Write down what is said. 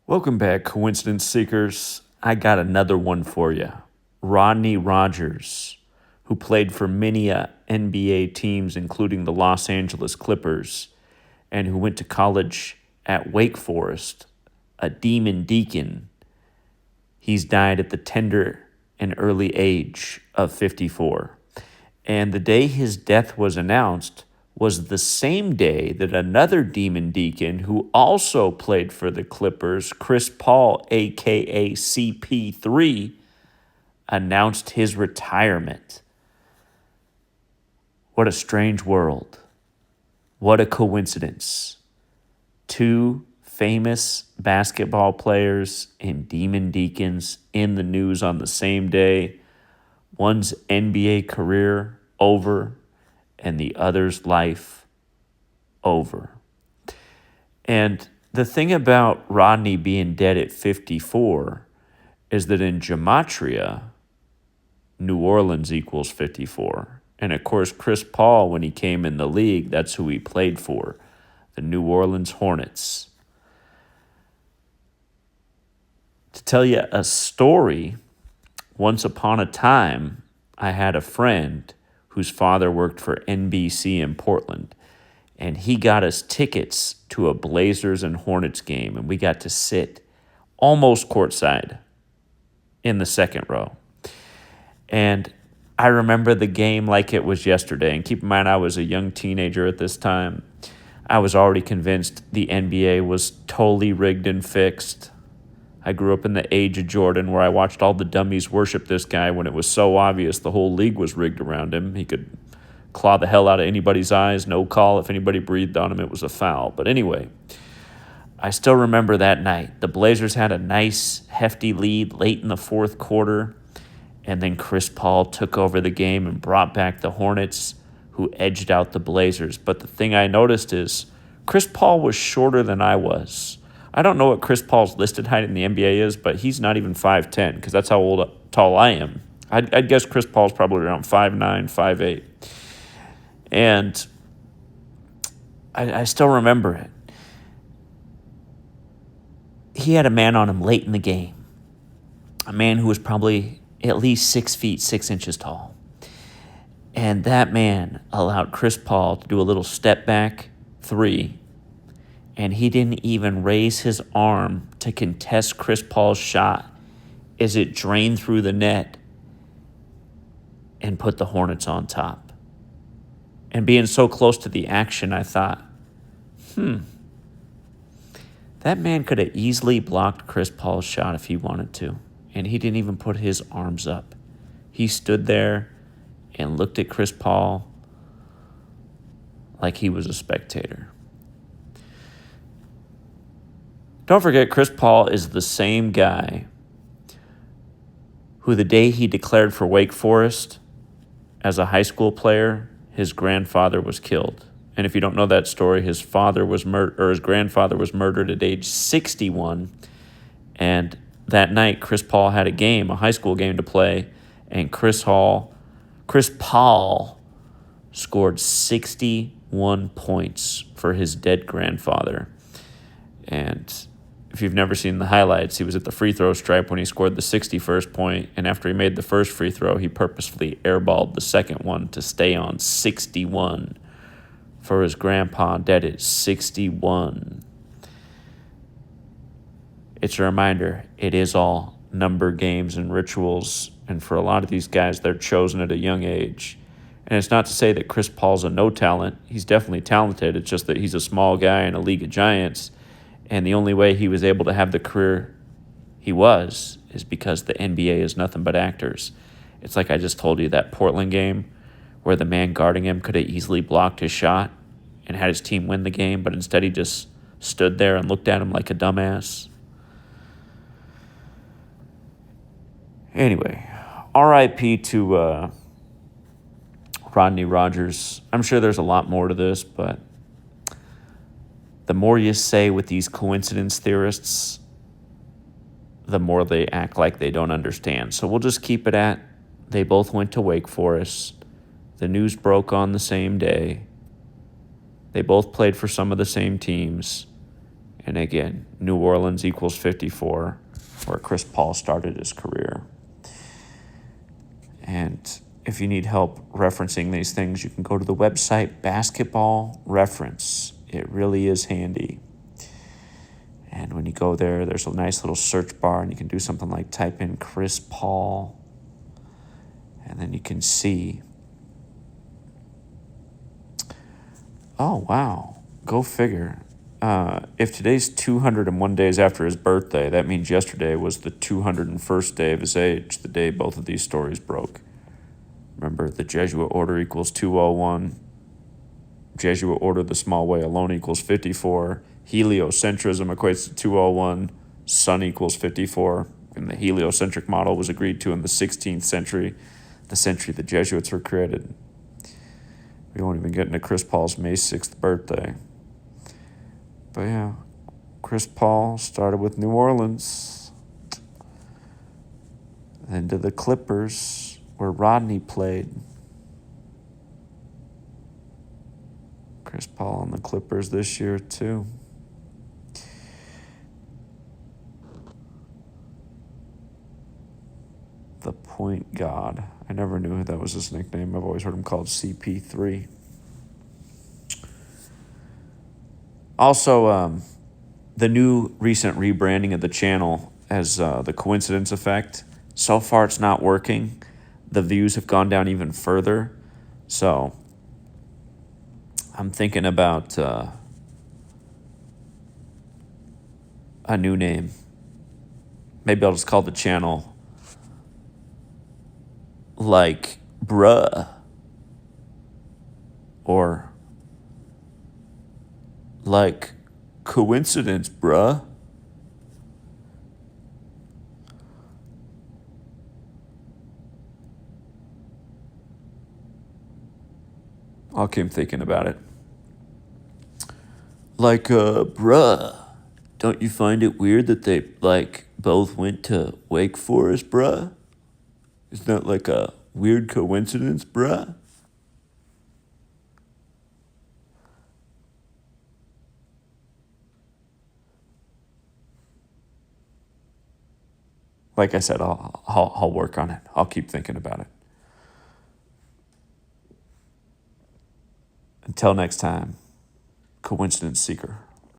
Welcome back, coincidence seekers. I got another one for you. Rodney Rogers, who played for many NBA teams, including the Los Angeles Clippers, and who went to college at Wake Forest, a Demon Deacon. He's died at the tender and early age of 54. And the day his death was announced was the same day that another Demon Deacon, who also played for the Clippers, Chris Paul, a.k.a. CP3, announced his retirement. What a strange world. What a coincidence. Two famous basketball players and Demon Deacons in the news on the same day. One's NBA career over and the other's life over. And the thing about Rodney being dead at 54 is that in Gematria, New Orleans equals 54. And of course, Chris Paul, when he came in the league, that's who he played for, the New Orleans Hornets. To tell you a story, once upon a time, I had a friend whose father worked for NBC in Portland, and he got us tickets to a Blazers and Hornets game, and we got to sit almost courtside in the second row. And I remember the game like it was yesterday, and keep in mind I was a young teenager at this time. I was already convinced the NBA was totally rigged and fixed. I grew up in the age of Jordan where I watched all the dummies worship this guy when it was so obvious the whole league was rigged around him. He could claw the hell out of anybody's eyes, no call. If anybody breathed on him, it was a foul. But anyway, I still remember that night. The Blazers had a nice, hefty lead late in the fourth quarter, and then Chris Paul took over the game and brought back the Hornets, who edged out the Blazers. But the thing I noticed is Chris Paul was shorter than I was. I don't know what Chris Paul's listed height in the NBA is, but he's not even 5'10", because that's how tall I am. I'd guess Chris Paul's probably around 5'9", 5'8". And I still remember it. He had a man on him late in the game, a man who was probably at least 6 feet, 6 inches tall. And that man allowed Chris Paul to do a little step back three, and he didn't even raise his arm to contest Chris Paul's shot as it drained through the net and put the Hornets on top. And being so close to the action, I thought, that man could have easily blocked Chris Paul's shot if he wanted to, and he didn't even put his arms up. He stood there and looked at Chris Paul like he was a spectator. Don't forget, Chris Paul is the same guy who the day he declared for Wake Forest as a high school player, his grandfather was killed. And if you don't know that story, his grandfather was murdered at age 61. And that night, Chris Paul had a high school game to play, and Chris Paul scored 61 points for his dead grandfather. And if you've never seen the highlights, he was at the free throw stripe when he scored the 61st point, and after he made the first free throw, he purposefully airballed the second one to stay on 61 for his grandpa dead at 61. It's a reminder, it is all number games and rituals, and for a lot of these guys, they're chosen at a young age. And it's not to say that Chris Paul's a no talent. He's definitely talented. It's just that he's a small guy in a league of giants. And the only way he was able to have the career he was is because the NBA is nothing but actors. It's like I just told you, that Portland game where the man guarding him could have easily blocked his shot and had his team win the game, but instead he just stood there and looked at him like a dumbass. Anyway, RIP to Rodney Rogers. I'm sure there's a lot more to this, but the more you say with these coincidence theorists, the more they act like they don't understand. So we'll just keep it at, they both went to Wake Forest. The news broke on the same day. They both played for some of the same teams. And again, New Orleans equals 54, where Chris Paul started his career. And if you need help referencing these things, you can go to the website Basketball Reference. It really is handy. And when you go there, there's a nice little search bar, and you can do something like type in Chris Paul, and then you can see. Oh, wow. Go figure. If today's 201 days after his birthday, that means yesterday was the 201st day of his age, the day both of these stories broke. Remember, the Jesuit order equals 201. Jesuit order the small way alone equals 54. Heliocentrism equates to 201. Sun equals 54. And the heliocentric model was agreed to in the 16th century, the century the Jesuits were created. We won't even get into Chris Paul's May 6th birthday. But yeah, Chris Paul started with New Orleans, then to the Clippers, where Rodney played. Chris Paul on the Clippers this year, too. The Point God. I never knew that was his nickname. I've always heard him called CP3. Also, the new recent rebranding of the channel as the coincidence effect. So far, it's not working. The views have gone down even further. So I'm thinking about a new name. Maybe I'll just call the channel like Bruh, or like Coincidence, Bruh. I'll keep thinking about it. Like, bruh, don't you find it weird that they, both went to Wake Forest, bruh? Isn't that like a weird coincidence, bruh? Like I said, I'll work on it. I'll keep thinking about it. Until next time, Coincidence Seeker.